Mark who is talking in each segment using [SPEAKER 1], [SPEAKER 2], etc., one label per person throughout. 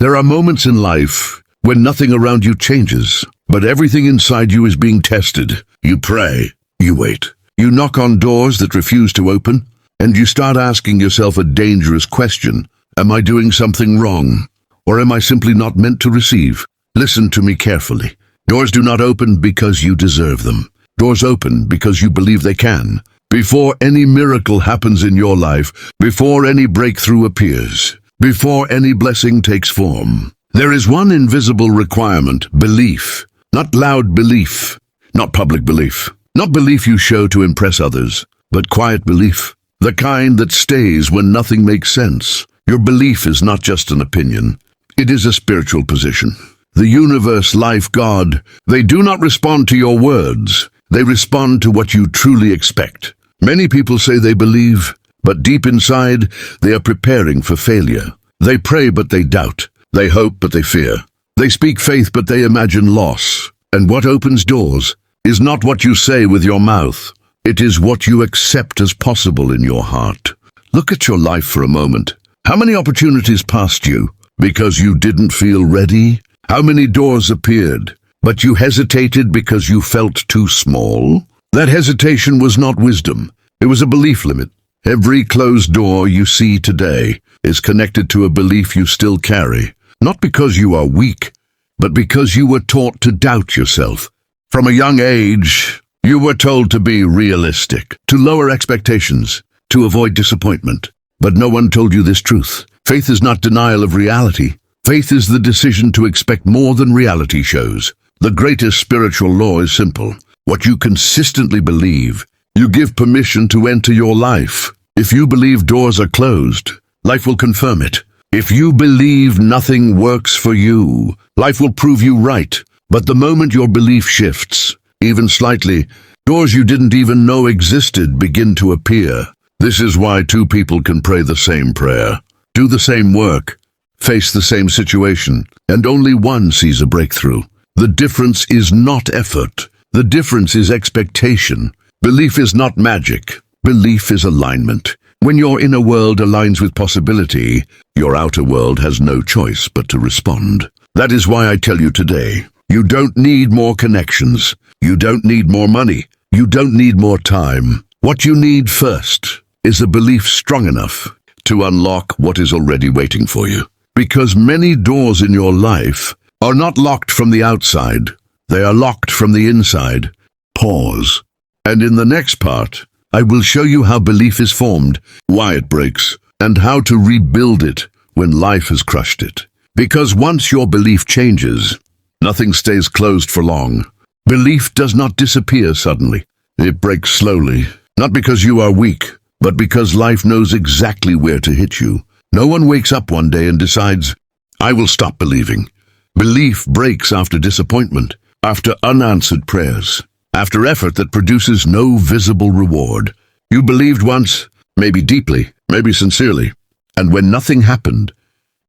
[SPEAKER 1] There are moments in life when nothing around you changes, but everything inside you is being tested. You pray, you wait, you knock on doors that refuse to open, and you start asking yourself a dangerous question. Am I doing something wrong? Or am I simply not meant to receive? Listen to me carefully. Doors do not open because you deserve them. Doors open because you believe they can. Before any miracle happens in your life, before any breakthrough appears, before any blessing takes form, there is one invisible requirement: belief. Not loud belief, not public belief, not belief you show to impress others, but quiet belief, the kind that stays when nothing makes sense. Your belief is not just an opinion, it is a spiritual position. The universe, life, God, they do not respond to your words, they respond to what you truly expect. Many people say they believe, but deep inside, they are preparing for failure. They pray, but they doubt. They hope, but they fear. They speak faith, but they imagine loss. And what opens doors is not what you say with your mouth. It is what you accept as possible in your heart. Look at your life for a moment. How many opportunities passed you because you didn't feel ready? How many doors appeared, but you hesitated because you felt too small? That hesitation was not wisdom. It was a belief limit. Every closed door you see today is connected to a belief you still carry, not because you are weak, but because you were taught to doubt yourself. From a young age, you were told to be realistic, to lower expectations, to avoid disappointment. But no one told you this truth. Faith is not denial of reality. Faith is the decision to expect more than reality shows. The greatest spiritual law is simple. What you consistently believe, you give permission to enter your life. If you believe doors are closed, life will confirm it. If you believe nothing works for you, life will prove you right. But the moment your belief shifts, even slightly, doors you didn't even know existed begin to appear. This is why two people can pray the same prayer, do the same work, face the same situation, and only one sees a breakthrough. The difference is not effort. The difference is expectation. Belief is not magic. Belief is alignment. When your inner world aligns with possibility, your outer world has no choice but to respond. That is why I tell you today, you don't need more connections. You don't need more money. You don't need more time. What you need first is a belief strong enough to unlock what is already waiting for you. Because many doors in your life are not locked from the outside. They are locked from the inside. Pause. And in the next part, I will show you how belief is formed, why it breaks, and how to rebuild it when life has crushed it. Because once your belief changes, nothing stays closed for long. Belief does not disappear suddenly. It breaks slowly, not because you are weak, but because life knows exactly where to hit you. No one wakes up one day and decides, I will stop believing. Belief breaks after disappointment, after unanswered prayers, after effort that produces no visible reward. You believed once, maybe deeply, maybe sincerely, and when nothing happened,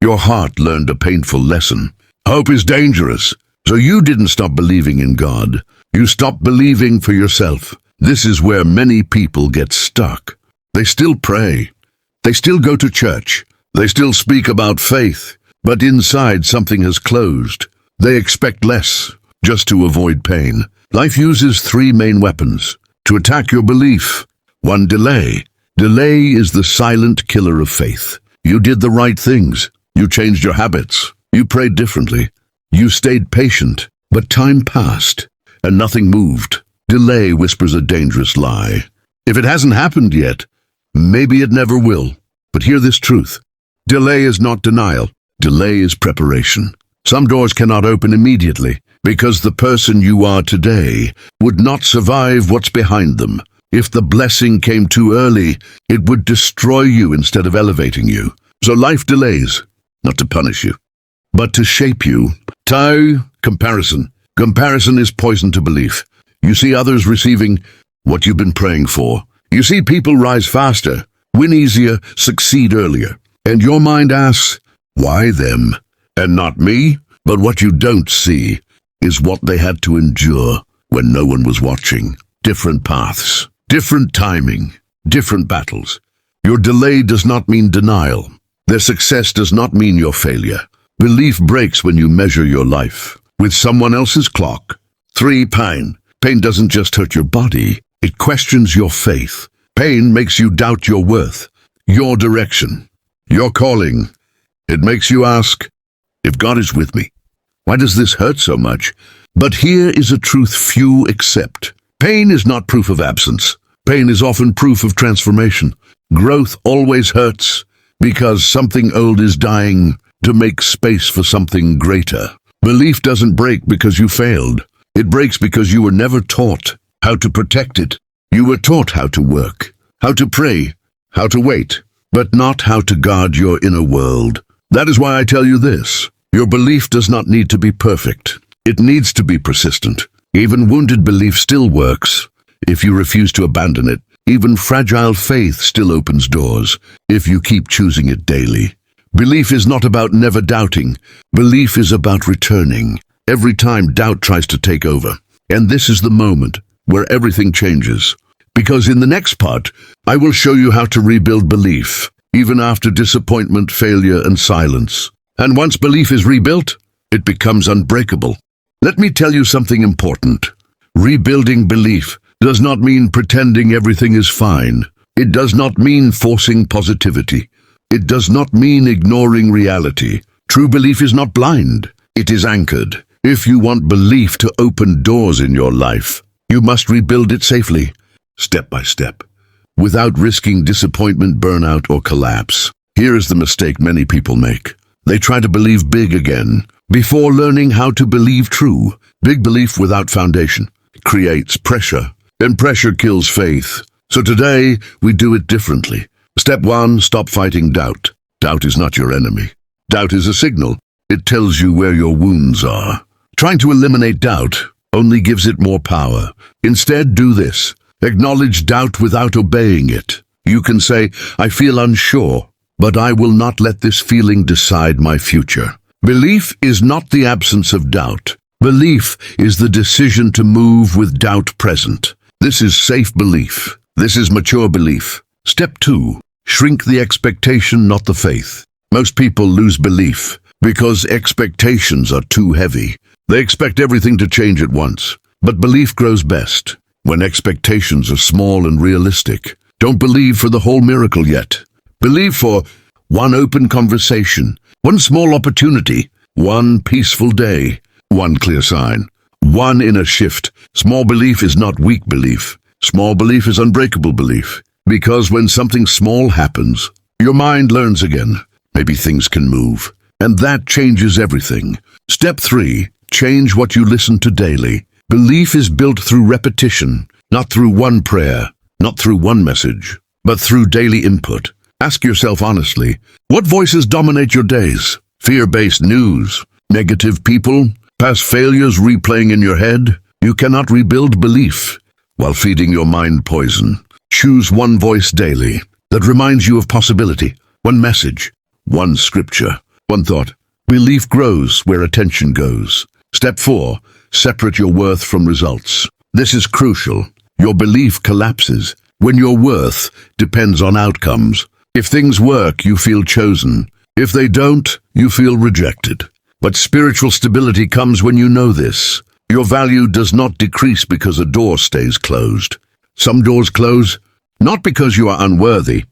[SPEAKER 1] your heart learned a painful lesson. Hope is dangerous, so you didn't stop believing in God. You stopped believing for yourself. This is where many people get stuck. They still pray. They still go to church. They still speak about faith, but inside something has closed. They expect less, just to avoid pain. Life uses three main weapons to attack your belief. One, delay. Delay is the silent killer of faith. You did the right things. You changed your habits. You prayed differently. You stayed patient, but time passed and nothing moved. Delay whispers a dangerous lie. If it hasn't happened yet, maybe it never will. But hear this truth. Delay is not denial. Delay is preparation. Some doors cannot open immediately because the person you are today would not survive what's behind them. If the blessing came too early, it would destroy you instead of elevating you. So life delays, not to punish you, but to shape you. Comparison. Comparison is poison to belief. You see others receiving what you've been praying for. You see people rise faster, win easier, succeed earlier. And your mind asks, why them? And not me? But what you don't see is what they had to endure when no one was watching. Different paths, different timing, different battles. Your delay does not mean denial. Their success does not mean your failure. Belief breaks when you measure your life with someone else's clock. 3. Pain. Pain doesn't just hurt your body, it questions your faith. Pain makes you doubt your worth, your direction, your calling. It makes you ask, if God is with me, why does this hurt so much? But here is a truth few accept. Pain is not proof of absence. Pain is often proof of transformation. Growth always hurts because something old is dying to make space for something greater. Belief doesn't break because you failed. It breaks because you were never taught how to protect it. You were taught how to work, how to pray, how to wait, but not how to guard your inner world. That is why I tell you this. Your belief does not need to be perfect. It needs to be persistent. Even wounded belief still works if you refuse to abandon it. Even fragile faith still opens doors if you keep choosing it daily. Belief is not about never doubting. Belief is about returning every time doubt tries to take over. And this is the moment where everything changes. Because in the next part, I will show you how to rebuild belief, even after disappointment, failure, and silence. And once belief is rebuilt, it becomes unbreakable. Let me tell you something important. Rebuilding belief does not mean pretending everything is fine. It does not mean forcing positivity. It does not mean ignoring reality. True belief is not blind. It is anchored. If you want belief to open doors in your life, you must rebuild it safely, step by step, without risking disappointment, burnout, or collapse. Here is the mistake many people make. They try to believe big again before learning how to believe true. Big belief without foundation creates pressure, and pressure kills faith. So today, we do it differently. Step 1, stop fighting doubt. Doubt is not your enemy. Doubt is a signal. It tells you where your wounds are. Trying to eliminate doubt only gives it more power. Instead, do this. Acknowledge doubt without obeying it. You can say, I feel unsure, but I will not let this feeling decide my future. Belief is not the absence of doubt. Belief is the decision to move with doubt present. This is safe belief. This is mature belief. Step 2, shrink the expectation, not the faith. Most people lose belief because expectations are too heavy. They expect everything to change at once. But belief grows best when expectations are small and realistic. Don't believe for the whole miracle yet. Believe for one open conversation, one small opportunity, one peaceful day, one clear sign, one inner shift. Small belief is not weak belief. Small belief is unbreakable belief. Because when something small happens, your mind learns again. Maybe things can move. And that changes everything. Step 3, change what you listen to daily. Belief is built through repetition, not through one prayer, not through one message, but through daily input. Ask yourself honestly, what voices dominate your days? Fear-based news, negative people, past failures replaying in your head? You cannot rebuild belief while feeding your mind poison. Choose one voice daily that reminds you of possibility, one message, one scripture, one thought. Belief grows where attention goes. Step 4, separate your worth from results. This is crucial. Your belief collapses when your worth depends on outcomes. If things work, you feel chosen. If they don't, you feel rejected. But spiritual stability comes when you know this. Your value does not decrease because a door stays closed. Some doors close, not because you are unworthy,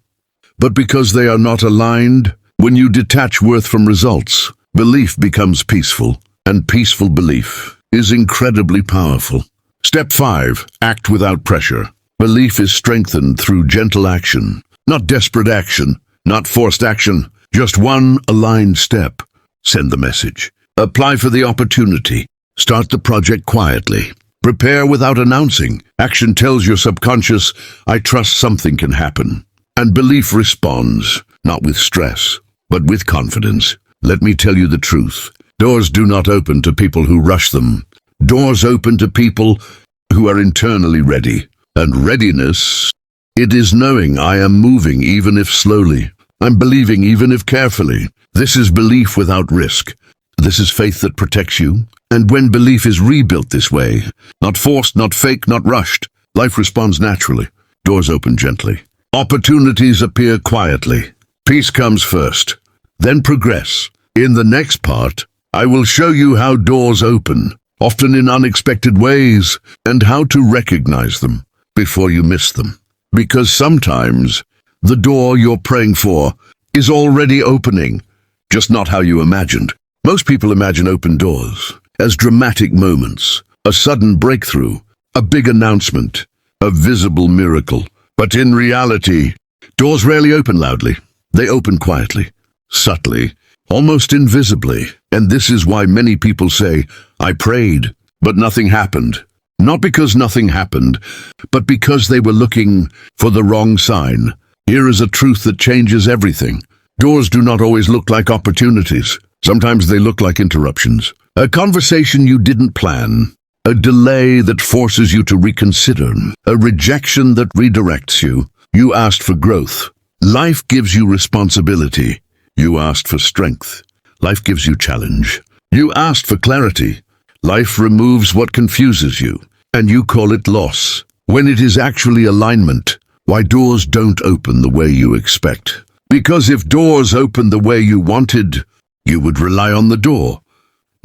[SPEAKER 1] but because they are not aligned. When you detach worth from results, belief becomes peaceful, and peaceful belief is incredibly powerful. Step 5, act without pressure. Belief is strengthened through gentle action, not desperate action, not forced action, just one aligned step. Send the message. Apply for the opportunity. Start the project quietly. Prepare without announcing. Action tells your subconscious, I trust something can happen. And belief responds, not with stress, but with confidence. Let me tell you the truth. Doors do not open to people who rush them. Doors open to people who are internally ready. And readiness, it is knowing I am moving even if slowly. I'm believing even if carefully. This is belief without risk. This is faith that protects you. And when belief is rebuilt this way, not forced, not fake, not rushed, life responds naturally. Doors open gently. Opportunities appear quietly. Peace comes first, then progress, In the next part, I will show you how doors open, often in unexpected ways, and how to recognize them before you miss them. Because sometimes the door you're praying for is already opening, just not how you imagined. Most people imagine open doors as dramatic moments, a sudden breakthrough, a big announcement, a visible miracle. But in reality, doors rarely open loudly. They open quietly, subtly, almost invisibly. And this is why many people say, "I prayed, but nothing happened." Not because nothing happened, but because they were looking for the wrong sign. Here is a truth that changes everything. Doors do not always look like opportunities. Sometimes they look like interruptions. A conversation you didn't plan. A delay that forces you to reconsider. A rejection that redirects you. You asked for growth. Life gives you responsibility. You asked for strength. Life gives you challenge. You asked for clarity. Life removes what confuses you, and you call it loss, when it is actually alignment. Why doors don't open the way you expect. Because if doors opened the way you wanted, you would rely on the door,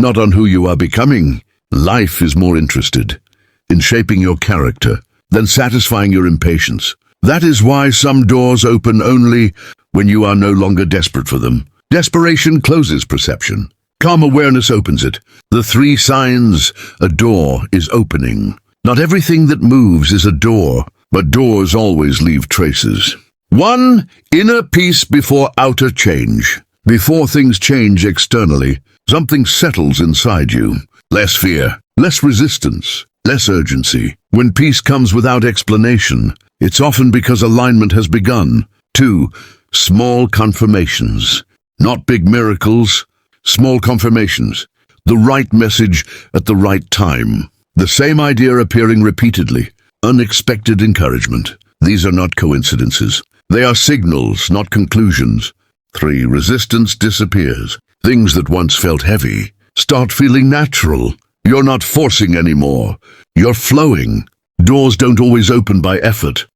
[SPEAKER 1] not on who you are becoming. Life is more interested in shaping your character than satisfying your impatience. That is why some doors open only when you are no longer desperate for them. Desperation closes perception. Calm awareness opens it. The 3 signs a door is opening. Not everything that moves is a door, but doors always leave traces. 1. Inner peace before outer change. Before things change externally, something settles inside you. Less fear, less resistance, less urgency. When peace comes without explanation, it's often because alignment has begun. 2. Small confirmations. Not big miracles, small confirmations. The right message at the right time. The same idea appearing repeatedly. Unexpected encouragement. These are not coincidences. They are signals, not conclusions. 3. Resistance disappears. Things that once felt heavy start feeling natural. You're not forcing anymore. You're flowing. Doors don't always open by effort.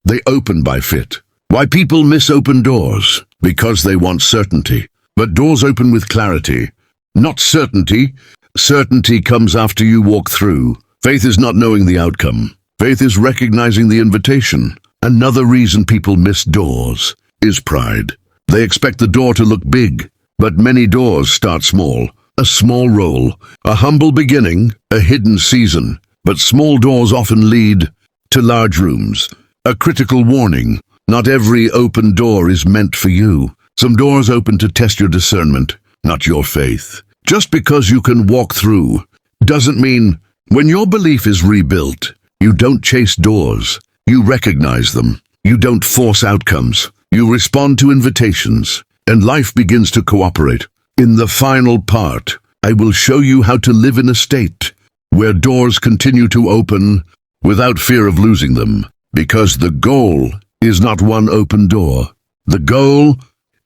[SPEAKER 1] They open by fit. Why people miss open doors? Because they want certainty. But doors open with clarity, not certainty. Certainty comes after you walk through. Faith is not knowing the outcome. Faith is recognizing the invitation. Another reason people miss doors is pride. They expect the door to look big, but many doors start small. A small role, a humble beginning, a hidden season. But small doors often lead to large rooms. A critical warning. Not every open door is meant for you. Some doors open to test your discernment, not your faith. Just because you can walk through doesn't mean when your belief is rebuilt, you don't chase doors. You recognize them. You don't force outcomes. You respond to invitations, and life begins to cooperate. In the final part, I will show you how to live in a state where doors continue to open without fear of losing them. Because the goal is not one open door. The goal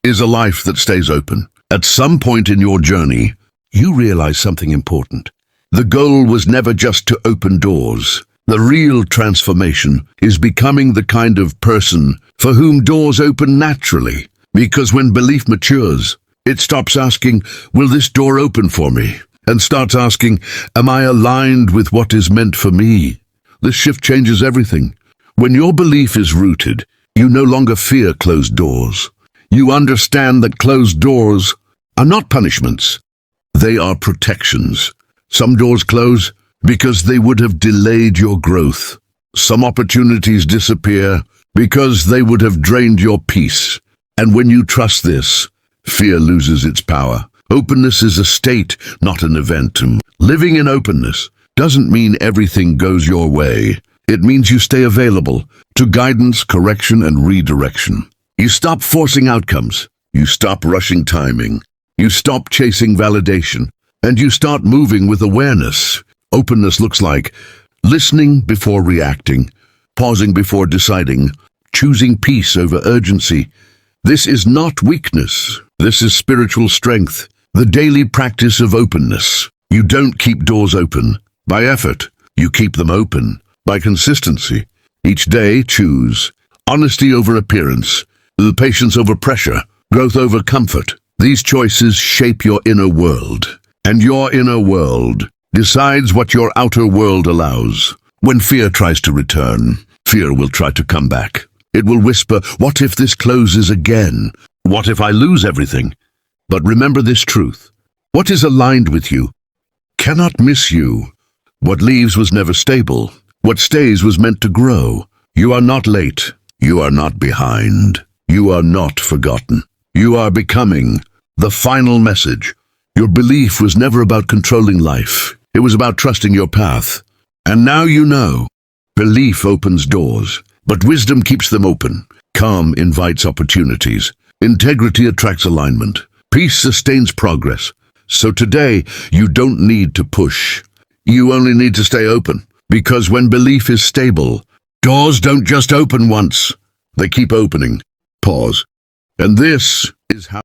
[SPEAKER 1] is a life that stays open. At some point in your journey, you realize something important. The goal was never just to open doors. The real transformation is becoming the kind of person for whom doors open naturally. Because when belief matures, it stops asking, "Will this door open for me?" and starts asking, "Am I aligned with what is meant for me?" This shift changes everything. When your belief is rooted, you no longer fear closed doors. You understand that closed doors are not punishments. They are protections. Some doors close because they would have delayed your growth. Some opportunities disappear because they would have drained your peace. And when you trust this, fear loses its power. Openness is a state, not an event. Living in openness doesn't mean everything goes your way. It means you stay available to guidance, correction, and redirection. You stop forcing outcomes. You stop rushing timing. You stop chasing validation. And you start moving with awareness. Openness looks like listening before reacting, pausing before deciding, choosing peace over urgency. This is not weakness. This is spiritual strength. The daily practice of openness. You don't keep doors open by effort. You keep them open by consistency. Each day, choose honesty over appearance, patience over pressure, growth over comfort. These choices shape your inner world, and your inner world decides what your outer world allows. When fear tries to return, fear will try to come back. It will whisper, "What if this closes again? What if I lose everything?" But remember this truth: what is aligned with you cannot miss you. What leaves was never stable. What stays was meant to grow. You are not late. You are not behind. You are not forgotten. You are becoming. The final message: your belief was never about controlling life. It was about trusting your path. And now you know. Belief opens doors, but wisdom keeps them open. Calm invites opportunities. Integrity attracts alignment. Peace sustains progress. So today, you don't need to push. You only need to stay open. Because when belief is stable, doors don't just open once. They keep opening. Pause. And this is how